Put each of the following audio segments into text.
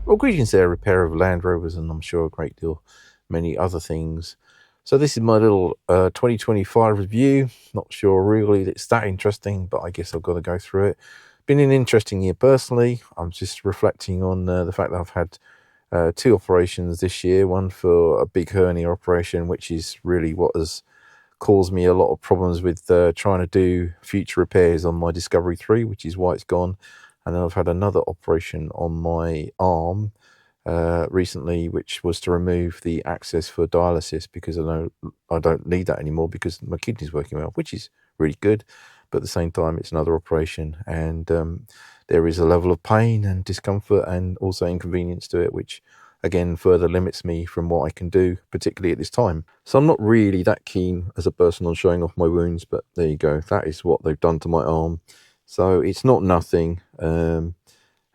Well, greetings there, repair of Land Rovers, and I'm sure a great deal many other things. So this is my little 2025 review. Not sure really that it's that interesting, but I guess I've got to go through it. Been an interesting year personally. I'm just reflecting on the fact that I've had two operations this year. One for a big hernia operation, which is really what has caused me a lot of problems with trying to do future repairs on my Discovery 3, which is why it's gone. And then I've had another operation on my arm recently, which was to remove the access for dialysis, because I don't need that anymore because my kidney's working well, which is really good. But at the same time, it's another operation, and there is a level of pain and discomfort and also inconvenience to it, which again further limits me from what I can do, particularly at this time. So I'm not really that keen as a person on showing off my wounds, but there you go. That is what they've done to my arm. So it's not nothing, and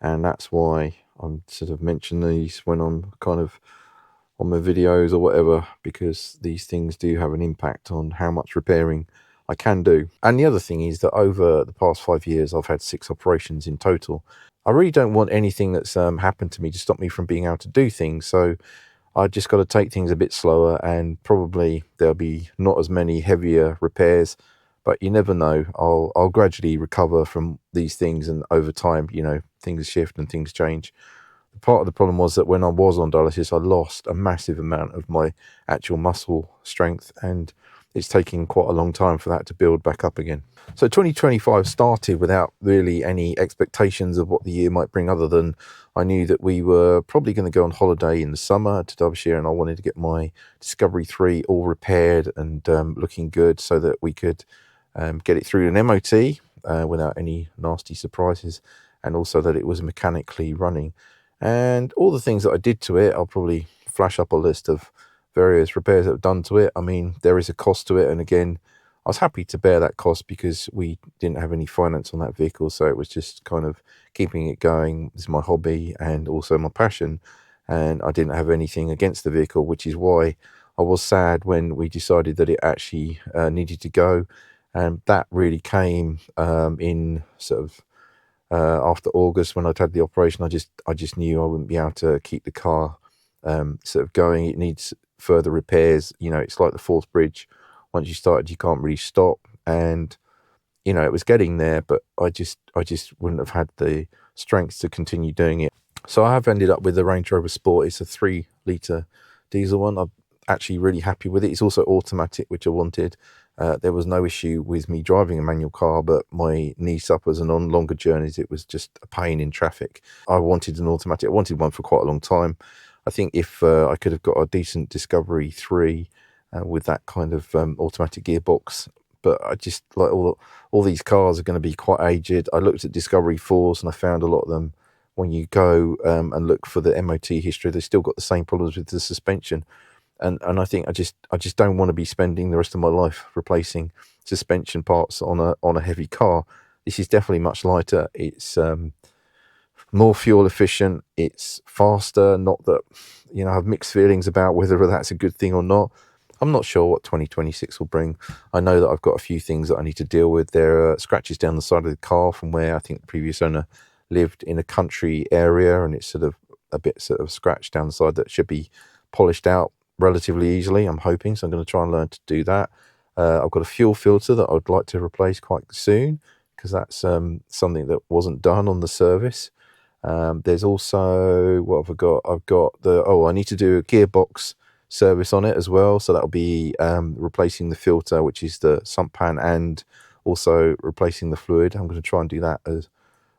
that's why I'm sort of mentioning these when I'm kind of on my videos or whatever, because these things do have an impact on how much repairing I can do. And the other thing is that over the past 5 years, I've had 6 operations in total. I really don't want anything that's happened to me to stop me from being able to do things. So I just got to take things a bit slower, and probably there'll be not as many heavier repairs. But you never know. I'll gradually recover from these things, and over time, things shift and things change. Part of the problem was that when I was on dialysis, I lost a massive amount of my actual muscle strength, and it's taking quite a long time for that to build back up again. So 2025 started without really any expectations of what the year might bring, other than I knew that we were probably going to go on holiday in the summer to Derbyshire, and I wanted to get my Discovery 3 all repaired and looking good so that we could get it through an MOT without any nasty surprises, and also that it was mechanically running. And all the things that I did to it, I'll probably flash up a list of various repairs that I've done to it. I mean, there is a cost to it, and again, I was happy to bear that cost because we didn't have any finance on that vehicle, so it was just kind of keeping it going. This is my hobby and also my passion, and I didn't have anything against the vehicle, which is why I was sad when we decided that it actually needed to go. And that really came in sort of after August, when I'd had the operation. I just knew I wouldn't be able to keep the car sort of going. It needs further repairs. It's like the Forth Bridge. Once you started, you can't really stop. And it was getting there, but I just wouldn't have had the strength to continue doing it. So I have ended up with the Range Rover Sport. It's a 3-litre diesel one. I'm actually really happy with it. It's also automatic, which I wanted. There was no issue with me driving a manual car, but my knee suffers, and on longer journeys it was just a pain in traffic. I wanted an automatic. I wanted one for quite a long time. I think if I could have got a decent Discovery 3 with that kind of automatic gearbox, but I just like all these cars are going to be quite aged. I looked at Discovery 4s and I found a lot of them, when you go and look for the MOT history, they've still got the same problems with the suspension. And I think I just don't want to be spending the rest of my life replacing suspension parts on a heavy car. This is definitely much lighter. It's more fuel efficient. It's faster. Not that I have mixed feelings about whether that's a good thing or not. I'm not sure what 2026 will bring. I know that I've got a few things that I need to deal with. There are scratches down the side of the car from where I think the previous owner lived in a country area, and it's sort of a bit sort of scratched down the side that should be polished out relatively easily, I'm hoping. So I'm going to try and learn to do that. I've got a fuel filter that I would like to replace quite soon, because that's something that wasn't done on the service. There's also, what have I got? I've got I need to do a gearbox service on it as well. So that'll be replacing the filter, which is the sump pan, and also replacing the fluid. I'm going to try and do that as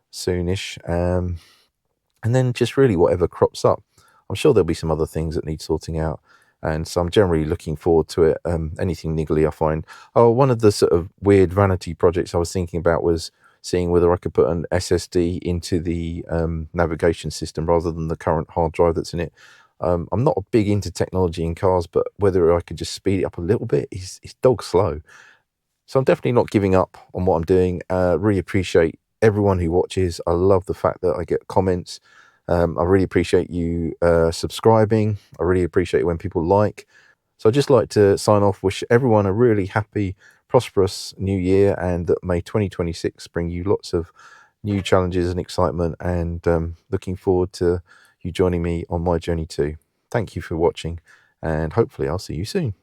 soonish. And then just really whatever crops up. I'm sure there'll be some other things that need sorting out. And so I'm generally looking forward to it. Anything niggly I find. One of the sort of weird vanity projects I was thinking about was seeing whether I could put an SSD into the navigation system rather than the current hard drive that's in it. I'm not big into technology in cars, but whether I could just speed it up a little bit is dog slow. So I'm definitely not giving up on what I'm doing. Really appreciate everyone who watches. I love the fact that I get comments. I really appreciate you subscribing. I really appreciate it when people like. So I'd just like to sign off, wish everyone a really happy, prosperous new year, and that may 2026 bring you lots of new challenges and excitement, and looking forward to you joining me on my journey too. Thank you for watching, and hopefully I'll see you soon.